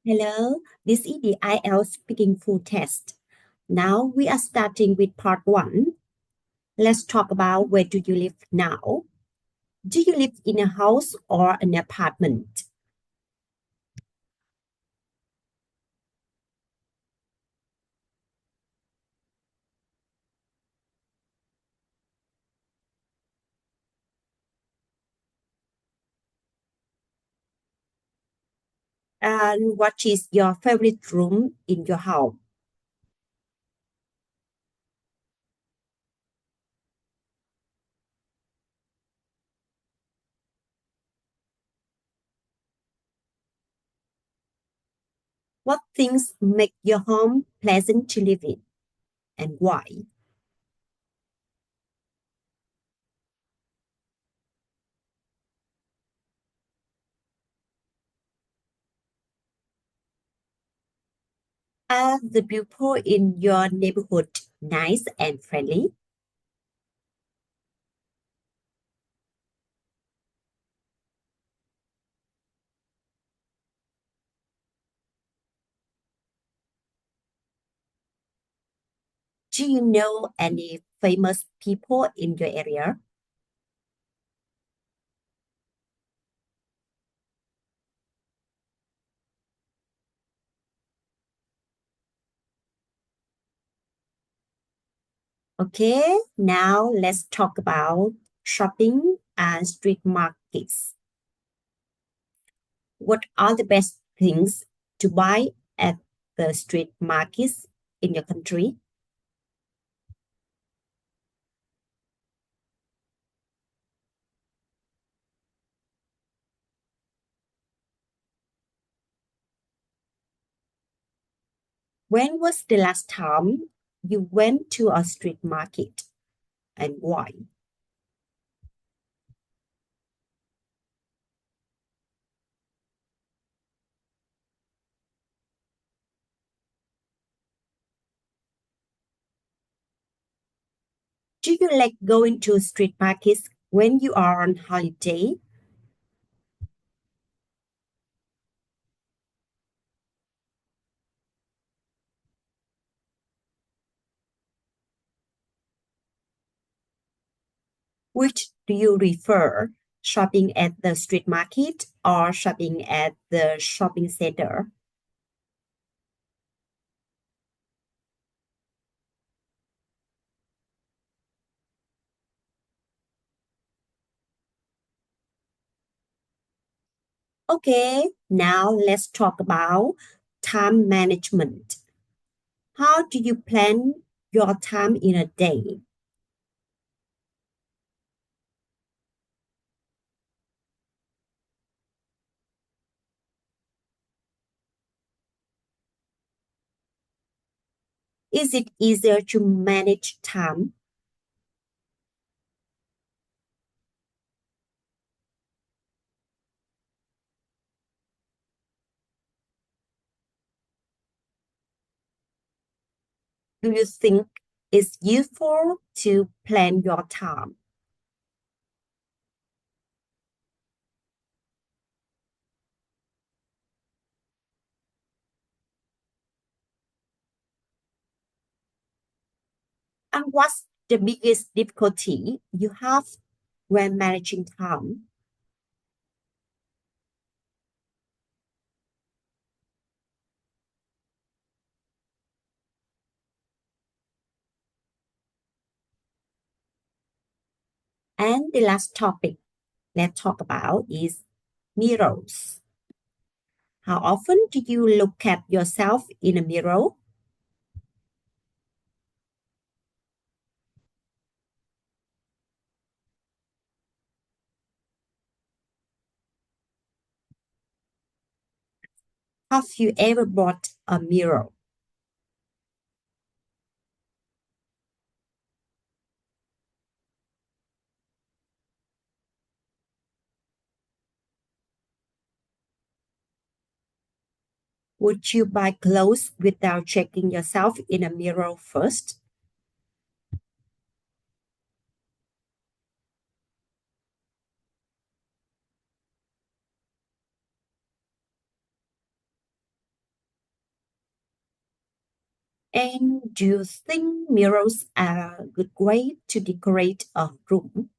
Hello, this is the IELTS Speaking full test. Now we are starting with part 1. Let's talk about where do you live now? Do you live in a house or an apartment? And what is your favorite room in your home? What things make your home pleasant to live in and why? Are the people in your neighborhood nice and friendly? Do you know any famous people in your area? Okay, now let's talk about shopping and street markets. What are the best things to buy at the street markets in your country? When was the last time you went to a street market and why? Do you like going to street markets when you are on holiday? Which do you prefer, shopping at the street market or shopping at the shopping center? Okay, now let's talk about time management. How do you plan your time in a day? Is it easier to manage time? Do you think it's useful to plan your time? And what's the biggest difficulty you have when managing time? And the last topic let's talk about is mirrors. How often do you look at yourself in a mirror? Have you ever bought a mirror? Would you buy clothes without checking yourself in a mirror first? And do you think mirrors are a good way to decorate a room?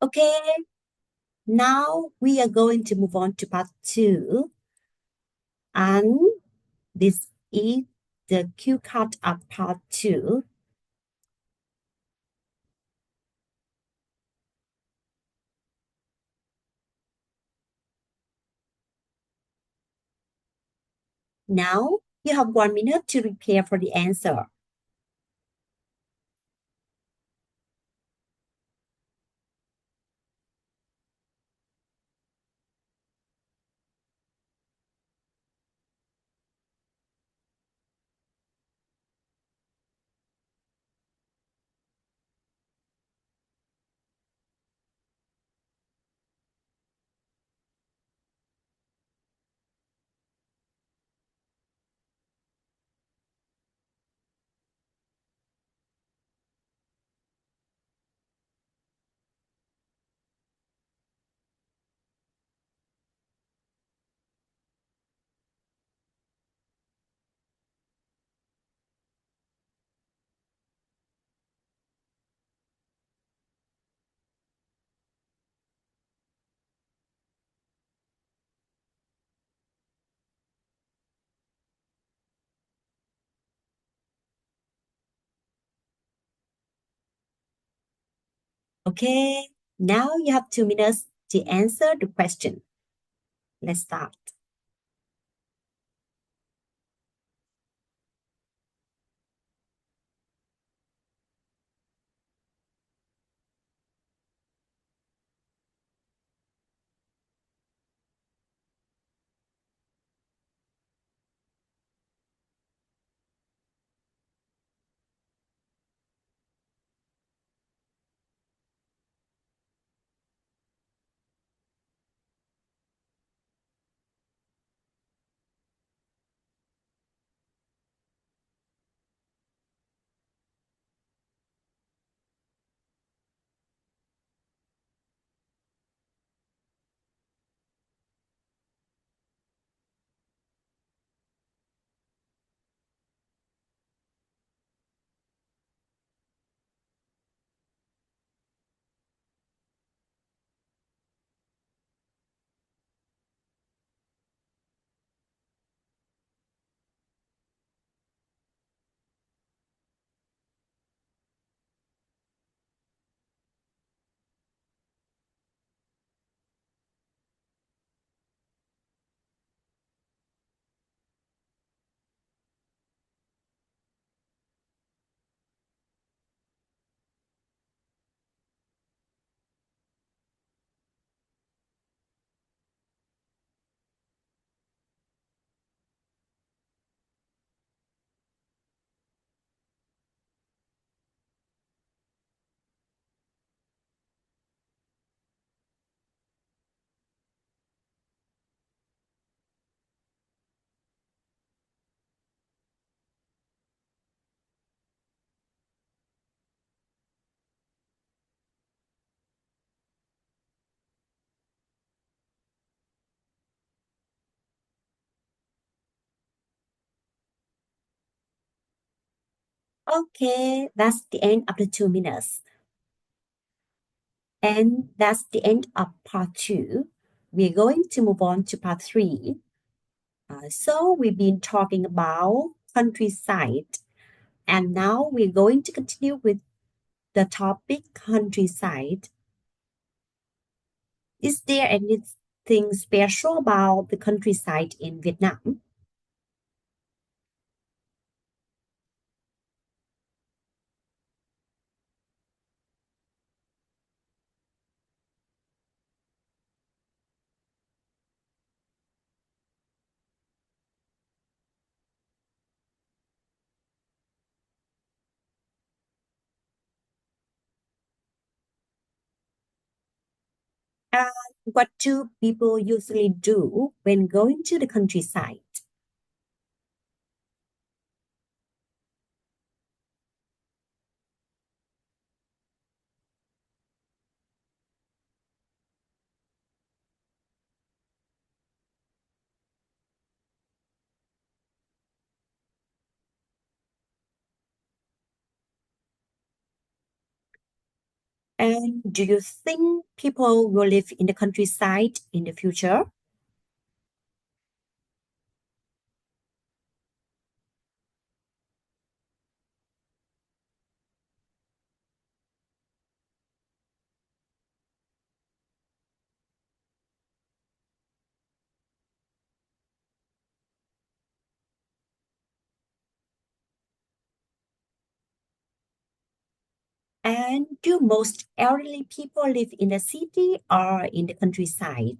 Okay, now we are going to move on to part two. And this is the cue card of part two. Now you have 1 minute to prepare for the answer. Okay, now you have 2 minutes to answer the question. Let's start. Okay, that's the end of the 2 minutes. And that's the end of part two. We're going to move on to part three. So we've been talking about countryside, and now we're going to continue with the topic countryside. Is there anything special about the countryside in Vietnam? And what do people usually do when going to the countryside? And do you think people will live in the countryside in the future? And do most elderly people live in the city or in the countryside?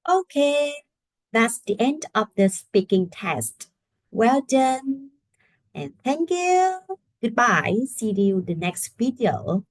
Okay, that's the end of the speaking test. Well done and thank you. Goodbye. See you in the next video.